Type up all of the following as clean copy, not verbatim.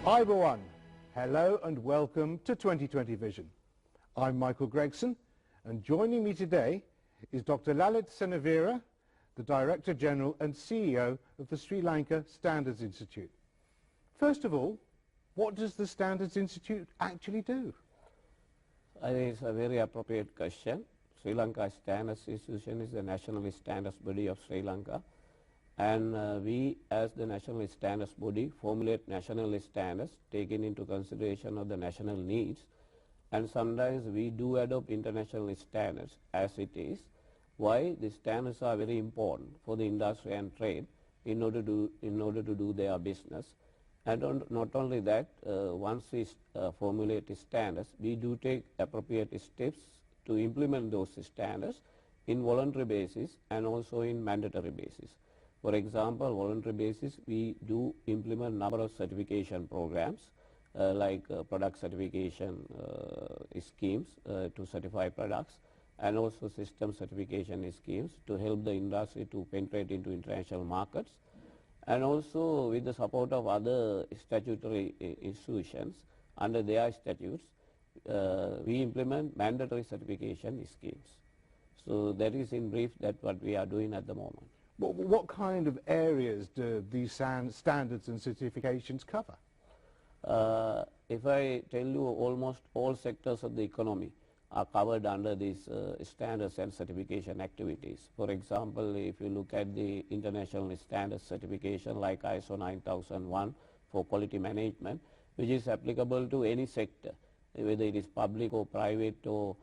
Hi everyone, hello and welcome to 2020 Vision. I'm Michael Gregson, and joining me today is Dr. Lalith Senaweera, the Director General and CEO of the Sri Lanka Standards Institute. First of all, what does the Standards Institute actually do? I think it's a very appropriate question. Sri Lanka Standards Institution is the national standards body of Sri Lanka, and we as the national standards body formulate national standards taking into consideration of the national needs, and sometimes we do adopt international standards as it is. Why? The standards are very important for the industry and trade in order to do their business. And not only that, once we formulate the standards, we do take appropriate steps to implement those standards in voluntary basis and also in mandatory basis. For example, voluntary basis, we do implement number of certification programs like product certification schemes to certify products, and also system certification schemes to help the industry to penetrate into international markets. And also with the support of other statutory institutions under their statutes, we implement mandatory certification schemes. So that is in brief that what we are doing at the moment. What kind of areas do these standards and certifications cover? If I tell you, almost all sectors of the economy are covered under these standards and certification activities. For example, if you look at the international standards certification like ISO 9001 for quality management, which is applicable to any sector, whether it is public or private or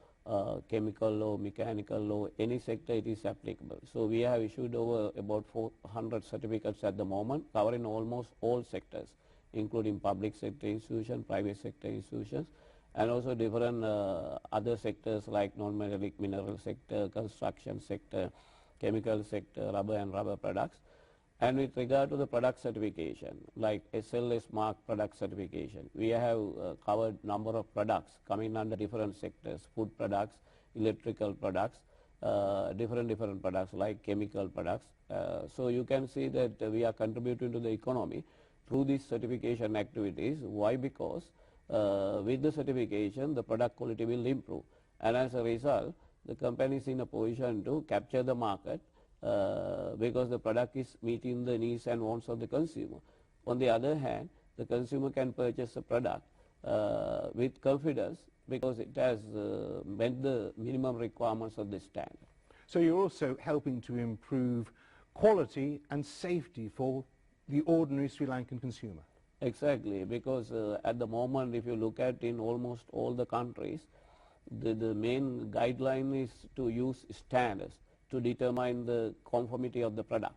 chemical or mechanical or any sector, it is applicable. So we have issued over about 400 certificates at the moment, covering almost all sectors, including public sector institutions, private sector institutions, and also different other sectors like non-metallic mineral sector, construction sector, chemical sector, rubber and rubber products. And with regard to the product certification, like SLS mark product certification, we have covered number of products coming under different sectors, food products, electrical products, different products like chemical products. So you can see that we are contributing to the economy through these certification activities. Why? Because with the certification, the product quality will improve, and as a result, the company is in a position to capture the market because the product is meeting the needs and wants of the consumer. On the other hand, the consumer can purchase a product with confidence because it has met the minimum requirements of the standard. So you're also helping to improve quality and safety for the ordinary Sri Lankan consumer. Exactly, because at the moment, if you look at in almost all the countries, the main guideline is to use standards to determine the conformity of the product.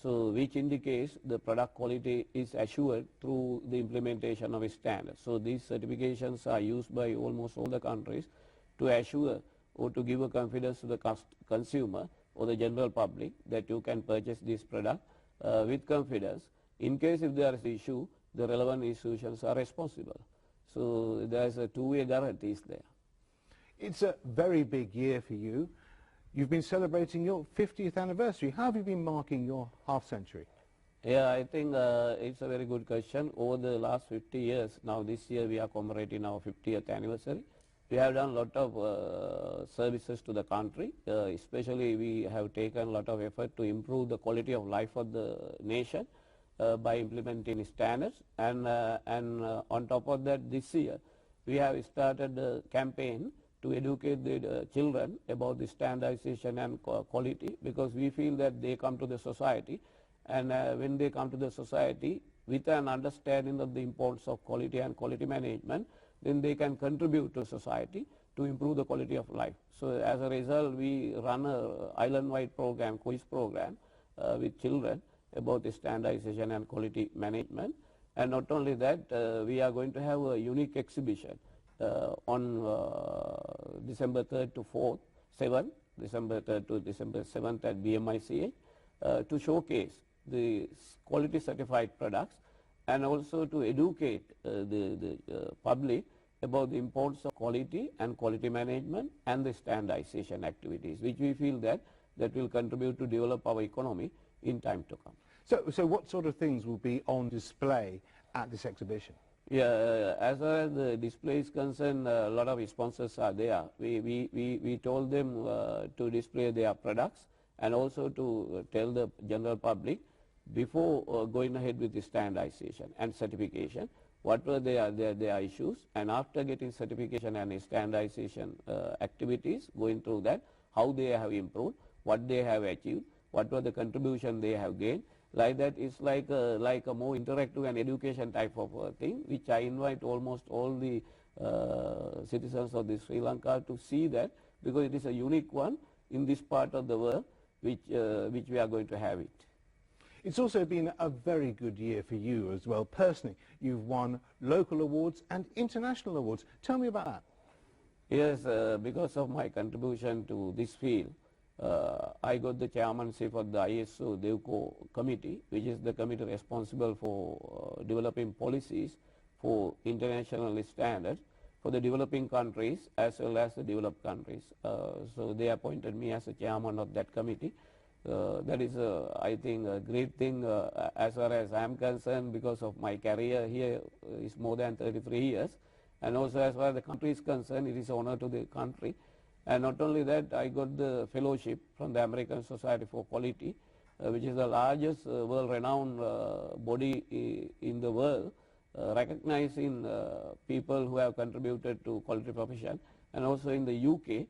So which indicates the product quality is assured through the implementation of a standard. So these certifications are used by almost all the countries to assure or to give a confidence to the consumer or the general public that you can purchase this product with confidence. In case if there is an issue, the relevant institutions are responsible. So there is a two-way guarantees there. It's a very big year for you. You've been celebrating your 50th anniversary. How have you been marking your half-century? Yeah, I think it's a very good question. Over the last 50 years, now this year we are commemorating our 50th anniversary. We have done a lot of services to the country. Especially we have taken a lot of effort to improve the quality of life of the nation by implementing standards. And on top of that, this year we have started a campaign to educate the children about the standardization and quality, because we feel that they come to the society, and when they come to the society with an understanding of the importance of quality and quality management, then they can contribute to society to improve the quality of life. So as a result, we run an island-wide program, quiz program with children about the standardization and quality management. And not only that, we are going to have a unique exhibition on December 3rd to 4th, 7th, December 3rd to December 7th at BMICA to showcase the quality certified products and also to educate the public about the importance of quality and quality management and the standardization activities, which we feel that will contribute to develop our economy in time to come. So what sort of things will be on display at this exhibition? Yeah, as far as the display is concerned, a lot of sponsors are there. We told them to display their products and also to tell the general public before going ahead with the standardization and certification, what were their issues, and after getting certification and standardization activities, going through that, how they have improved, what they have achieved, what were the contribution they have gained. Like that, it's like a more interactive and education type of thing, which I invite almost all the citizens of the Sri Lanka to see that, because it is a unique one in this part of the world, which we are going to have it. It's also been a very good year for you as well, personally. You've won local awards and international awards. Tell me about that. Yes, because of my contribution to this field, I got the chairmanship of the ISO DEVCO committee, which is the committee responsible for developing policies for international standards for the developing countries as well as the developed countries. So they appointed me as a chairman of that committee. That is, I think, a great thing as far as I am concerned, because of my career here is more than 33 years. And also as far as the country is concerned, it is an honor to the country. And not only that, I got the fellowship from the American Society for Quality, which is the largest world-renowned body in the world, recognizing people who have contributed to quality profession. And also in the UK,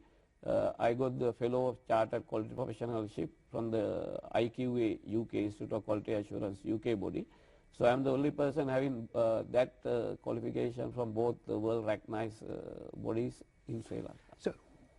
I got the Fellow of Chartered Quality Professionalship from the IQA UK, Institute of Quality Assurance UK body. So I am the only person having that qualification from both the world-recognized bodies in Sri Lanka. So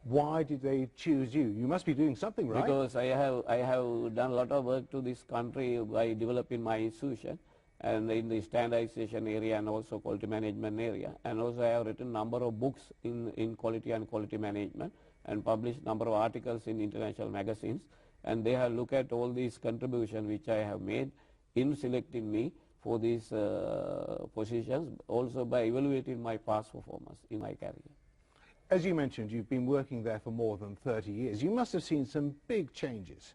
why did they choose you? You must be doing something right. Because I have done a lot of work to this country by developing my institution, and in the standardization area and also quality management area. And also I have written number of books in quality and quality management, and published number of articles in international magazines. And they have looked at all these contributions which I have made in selecting me for these positions, also by evaluating my past performance in my career. As you mentioned, you've been working there for more than 30 years. You must have seen some big changes.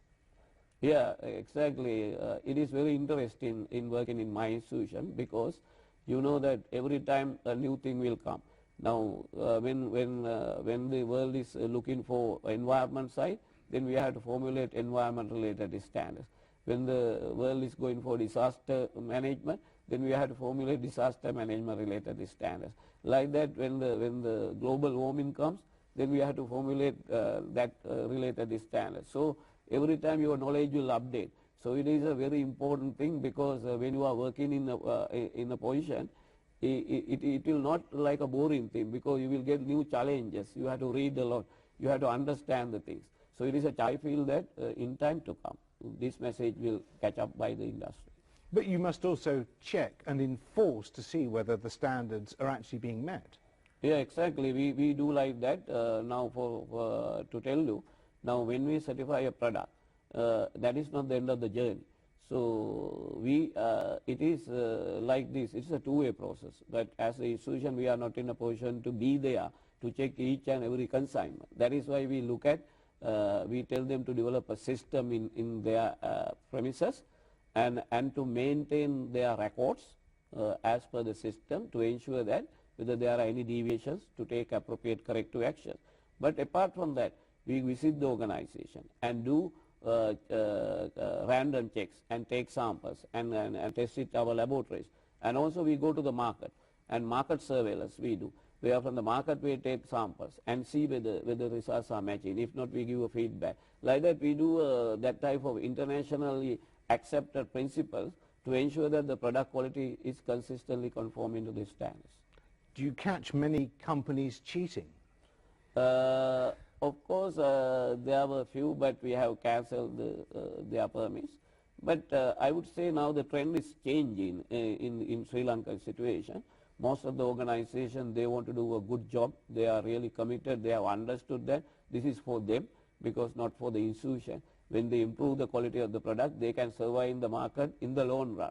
Yeah, exactly. It is very interesting in working in my institution, because you know that every time a new thing will come. Now, when the world is looking for environment side, then we have to formulate environment-related standards. When the world is going for disaster management, then we have to formulate disaster management-related standards. Like that, when the global warming comes, then we have to formulate that related standards. So every time your knowledge will update. So it is a very important thing, because when you are working in a position, it will not like a boring thing, because you will get new challenges. You have to read a lot. You have to understand the things. So it is I feel that in time to come, this message will catch up by the industry. But you must also check and enforce to see whether the standards are actually being met. Yeah, exactly. We do like that. Now, to tell you, now when we certify a product, that is not the end of the journey. So it is like this. It's a two-way process. But as an institution, we are not in a position to be there to check each and every consignment. That is why we look at, we tell them to develop a system in their premises, and to maintain their records as per the system, to ensure that whether there are any deviations, to take appropriate corrective action. But apart from that, we visit the organization and do random checks and take samples and test it in our laboratories. And also we go to the market, and market surveillance we do. Where from the market we take samples and see whether results are matching. If not, we give a feedback. Like that, we do that type of internationally accepted principles to ensure that the product quality is consistently conforming to the standards. Do you catch many companies cheating? Of course, there were a few, but we have cancelled their permits. But I would say now the trend is changing in Sri Lanka situation. Most of the organizations, they want to do a good job. They are really committed. They have understood that this is for them, because not for the institution. When they improve the quality of the product, they can survive in the market in the long run.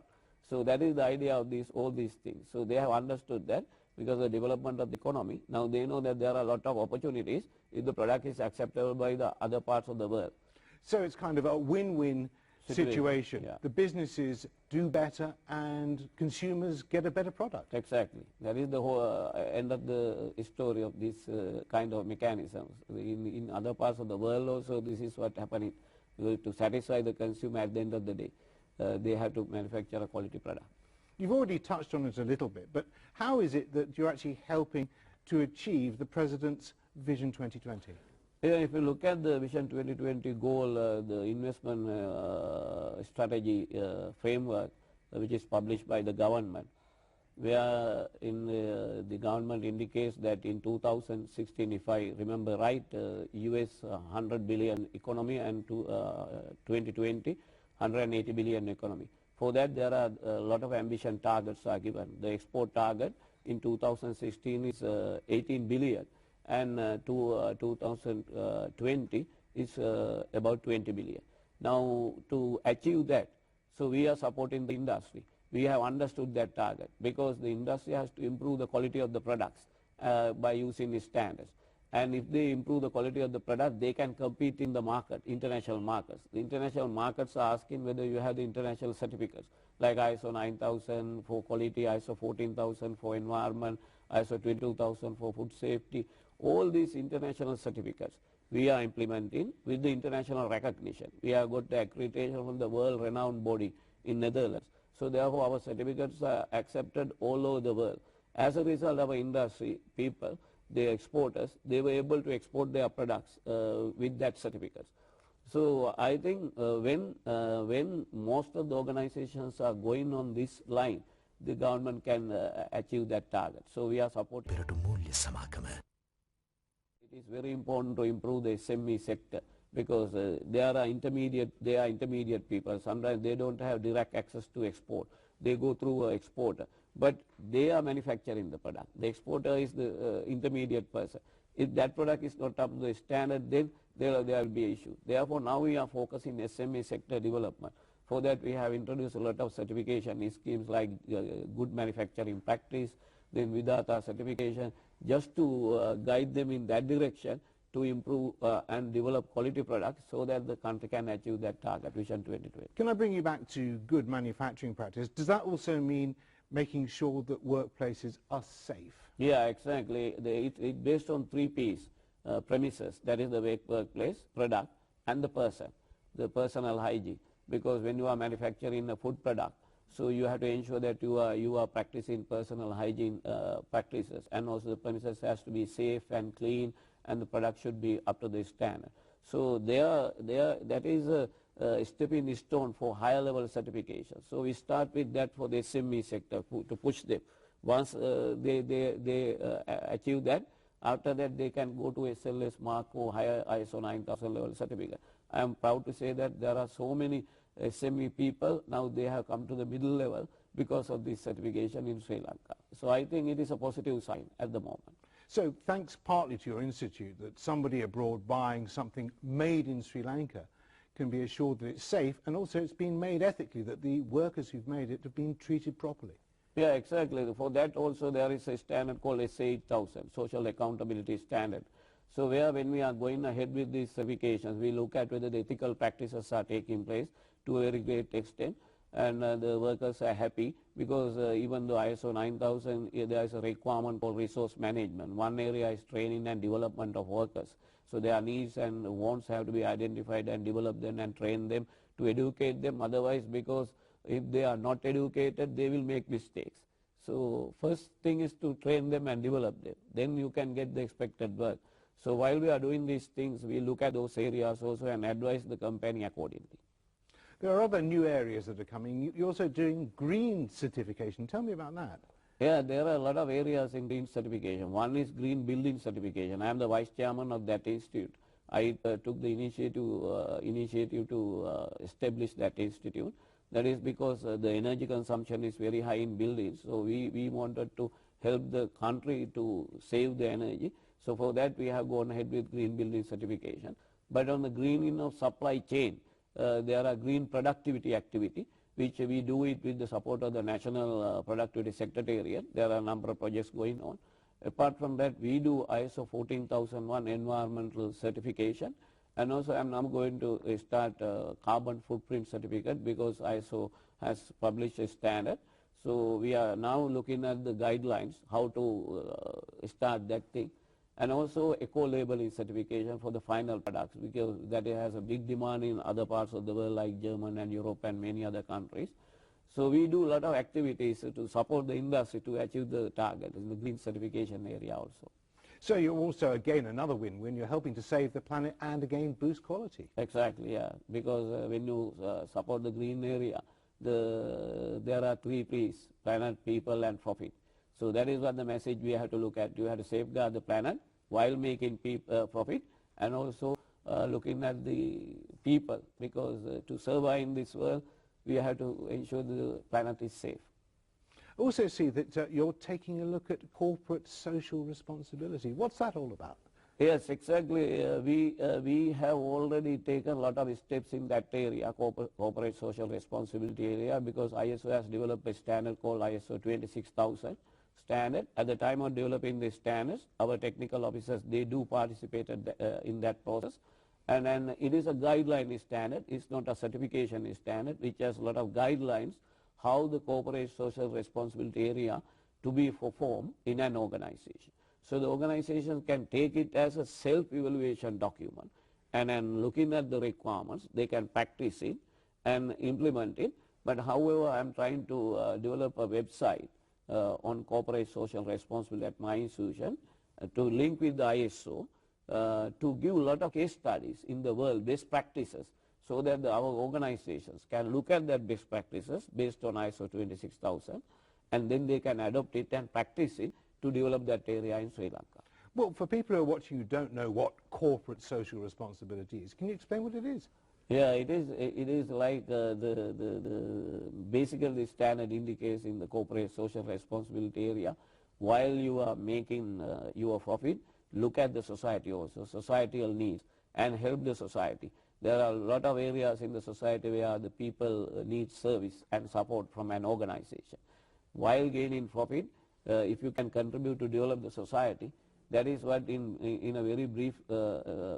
So that is the idea of all these things. So they have understood that, because of the development of the economy. Now they know that there are a lot of opportunities if the product is acceptable by the other parts of the world. So it's kind of a win-win situation. Yeah. The businesses do better and consumers get a better product. Exactly. That is the whole end of the story of this kind of mechanisms. In other parts of the world also this is what happening. To satisfy the consumer at the end of the day, they have to manufacture a quality product. You've already touched on it a little bit, but how is it that you're actually helping to achieve the President's Vision 2020? Yeah, if you look at the Vision 2020 goal, the investment strategy framework, which is published by the government, where the government indicates that in 2016, if I remember right, US 100 billion economy, and 2020, 180 billion economy. For that, there are a lot of ambition targets are given. The export target in 2016 is 18 billion. And 2020 is about 20 billion. Now, to achieve that, so we are supporting the industry. We have understood that target because the industry has to improve the quality of the products by using these standards. And if they improve the quality of the product, they can compete in the market, international markets. The international markets are asking whether you have the international certificates, like ISO 9000 for quality, ISO 14000 for environment, ISO 22000 for food safety. All these international certificates we are implementing with the international recognition. We have got the accreditation from the world-renowned body in Netherlands. So therefore our certificates are accepted all over the world. As a result, our industry people, the exporters, they were able to export their products with that certificates. So I think when most of the organizations are going on this line, the government can achieve that target. So we are supporting. It is very important to improve the SME sector because they are intermediate people. Sometimes they don't have direct access to export. They go through an exporter, but they are manufacturing the product. The exporter is the intermediate person. If that product is not up to the standard, then there will be an issue. Therefore, now we are focusing SME sector development. For that, we have introduced a lot of certification schemes like good manufacturing practice, then Vidata certification, just to guide them in that direction to improve and develop quality products so that the country can achieve that target, Vision 2020. Can I bring you back to good manufacturing practice? Does that also mean making sure that workplaces are safe? Yeah, exactly. It's based on 3 Ps, premises, that is the workplace, product, and the person, the personal hygiene. Because when you are manufacturing a food product, so you have to ensure that you are practicing personal hygiene practices, and also the premises has to be safe and clean, and the product should be up to the standard. So that is a stepping stone for higher level certification. So we start with that for the SME sector to push them. Once they achieve that, after that they can go to SLS mark or higher ISO 9000 level certificate. I am proud to say that there are so many SME people, now they have come to the middle level because of this certification in Sri Lanka. So I think it is a positive sign at the moment. So thanks partly to your institute that somebody abroad buying something made in Sri Lanka can be assured that it's safe, and also it's been made ethically, that the workers who've made it have been treated properly. Yeah, exactly. For that also there is a standard called SA8000, Social Accountability Standard. So when we are going ahead with these certifications, we look at whether the ethical practices are taking place to a very great extent, and the workers are happy because even though ISO 9000, there is a requirement for resource management. One area is training and development of workers. So their needs and wants have to be identified and develop them and train them to educate them. Otherwise, because if they are not educated, they will make mistakes. So first thing is to train them and develop them. Then you can get the expected work. So while we are doing these things, we look at those areas also and advise the company accordingly. There are other new areas that are coming. You're also doing green certification. Tell me about that. Yeah, there are a lot of areas in green certification. One is green building certification. I am the vice chairman of that institute. I took the initiative to establish that institute. That is because the energy consumption is very high in buildings. So we wanted to help the country to save the energy. So for that we have gone ahead with green building certification. But on the green supply chain, there are green productivity activity, which we do it with the support of the National Productivity Secretariat. There are a number of projects going on. Apart from that, we do ISO 14001 environmental certification, And also I'm now going to start carbon footprint certificate, because ISO has published a standard. So we are now looking at the guidelines, how to start that thing. And also eco-labeling certification for the final products, because that has a big demand in other parts of the world like Germany and Europe and many other countries. So we do a lot of activities to support the industry to achieve the target in the green certification area also. So you're also, again, another win-win. You're helping to save the planet and, again, boost quality. Exactly, yeah. Because when you support the green area, there are 3 P's: planet, people, and profit. So that is what the message we have to look at. You have to safeguard the planet while making profit, and also looking at the people, because to survive in this world, we have to ensure the planet is safe. Also see that you're taking a look at corporate social responsibility. What's that all about? Yes, exactly. We have already taken a lot of steps in that area, corporate social responsibility area, because ISO has developed a standard called ISO 26000 standard. At the time of developing the standards, our technical officers, they do participate in that process. And then it is a guideline standard. It's not a certification standard, which has a lot of guidelines how the corporate social responsibility area to be performed in an organization. So the organization can take it as a self-evaluation document, and then looking at the requirements, they can practice it and implement it. But however, I'm trying to develop a website on corporate social responsibility at my institution to link with the ISO to give a lot of case studies in the world, best practices, so that our organizations can look at that best practices based on ISO 26000, and then they can adopt it and practice it to develop that area in Sri Lanka. Well, for people who are watching who don't know what corporate social responsibility is, can you explain what it is? Yeah, it is like basically the standard indicates in the corporate social responsibility area. While you are making your profit, look at the society also, societal needs, and help the society. There are a lot of areas in the society where the people need service and support from an organization. While gaining profit, if you can contribute to develop the society, that is what in a very brief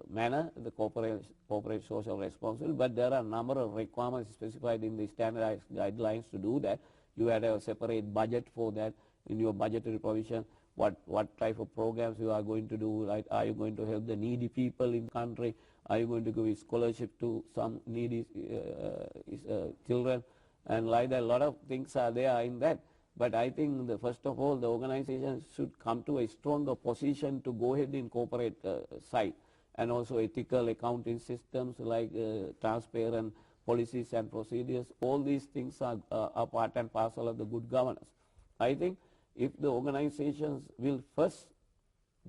manner the corporate social responsibility. But there are a number of requirements specified in the standardized guidelines to do that. You have a separate budget for that in your budgetary provision. What type of programs you are going to do, like are you going to help the needy people in the country, are you going to give scholarship to some needy children, and like that, a lot of things are there in that. But I think first of all, the organization should come to a stronger position to go ahead in corporate side, and also ethical accounting systems like transparent policies and procedures. All these things are part and parcel of the good governance. I think if the organizations will first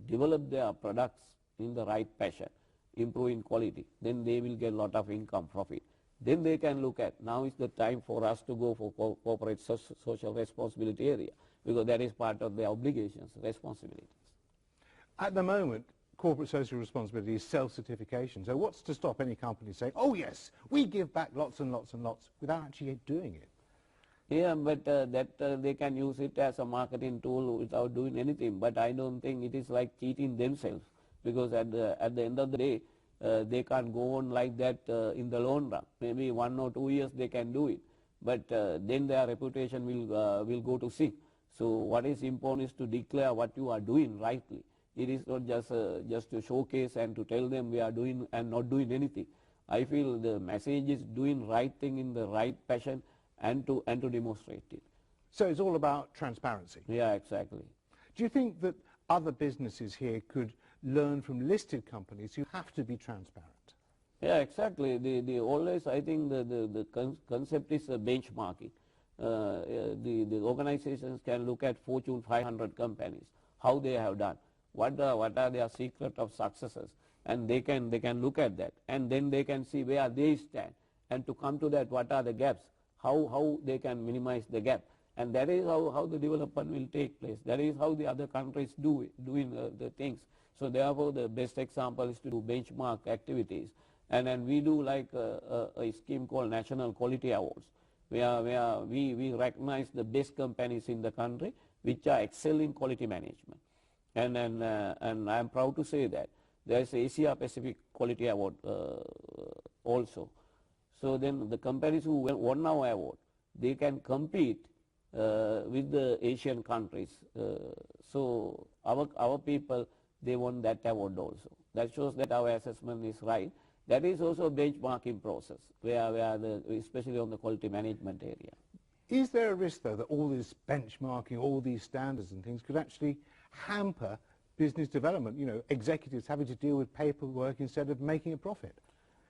develop their products in the right fashion, improving quality, then they will get a lot of income profit. Then they can look at, now is the time for us to go for corporate social responsibility area, because that is part of their obligations, responsibilities. At the moment, corporate social responsibility is self-certification. So what's to stop any company saying, oh yes, we give back lots and lots and lots, without actually doing it? Yeah, but they can use it as a marketing tool without doing anything. But I don't think it is like cheating themselves, because at the end of the day, they can't go on like that in the long run. Maybe 1 or 2 years they can do it, but then their reputation will go to seek. So what is important is to declare what you are doing rightly. It is not just to showcase and to tell them we are doing and not doing anything. I feel the message is doing right thing in the right passion and to demonstrate it. So it's all about transparency. Yeah, exactly. Do you think that other businesses here could learn from listed companies who have to be transparent? Yeah, exactly. The always, I think the concept is benchmarking. The organizations can look at Fortune 500 companies, how they have done, what are their secret of successes, and they can look at that, and then they can see where they stand, and to come to that, what are the gaps, how they can minimize the gap. And that is how the development will take place. That is how the other countries doing the things. So therefore, the best example is to do benchmark activities. And then we do like a scheme called National Quality Awards, where we recognize the best companies in the country which are excelling quality management. And I'm proud to say that There is Asia Pacific Quality Award also. So then the companies who won our award, they can compete with the Asian countries. So our people, they won that award also. That shows that our assessment is right. That is also a benchmarking process, especially on the quality management area. Is there a risk, though, that all this benchmarking, all these standards and things could actually hamper business development, you know, executives having to deal with paperwork instead of making a profit?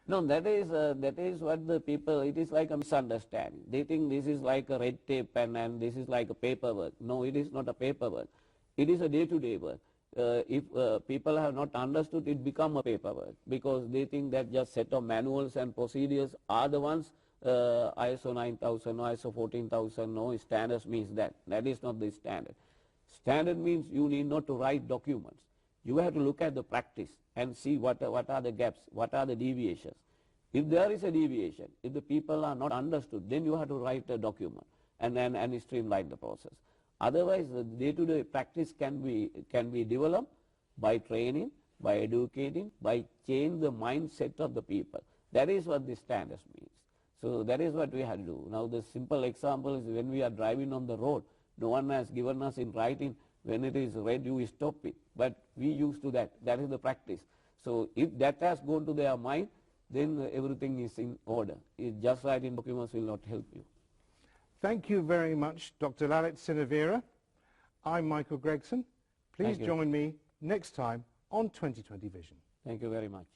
No, that is what the people, it is like a misunderstanding. They think this is like a red tape and this is like a paperwork. No, it is not a paperwork. It is a day-to-day work. If people have not understood, it become a paperwork because they think that just set of manuals and procedures are the ones, ISO 9000 or ISO 14000, no, standards means that. That is not the standard. Standard means you need not to write documents. You have to look at the practice and see what are the gaps, what are the deviations. If there is a deviation, if the people are not understood, then you have to write a document and streamline the process. Otherwise, the day-to-day practice can be developed by training, by educating, by changing the mindset of the people. That is what the standards means. So that is what we have to do. Now the simple example is when we are driving on the road, no one has given us in writing when it is red you stop it. But we used to that. That is the practice. So if that has gone to their mind, then everything is in order. Just writing documents will not help you. Thank you very much, Dr. Lalith Senaweera. I'm Michael Gregson. Please join me next time on 2020 Vision. Thank you very much.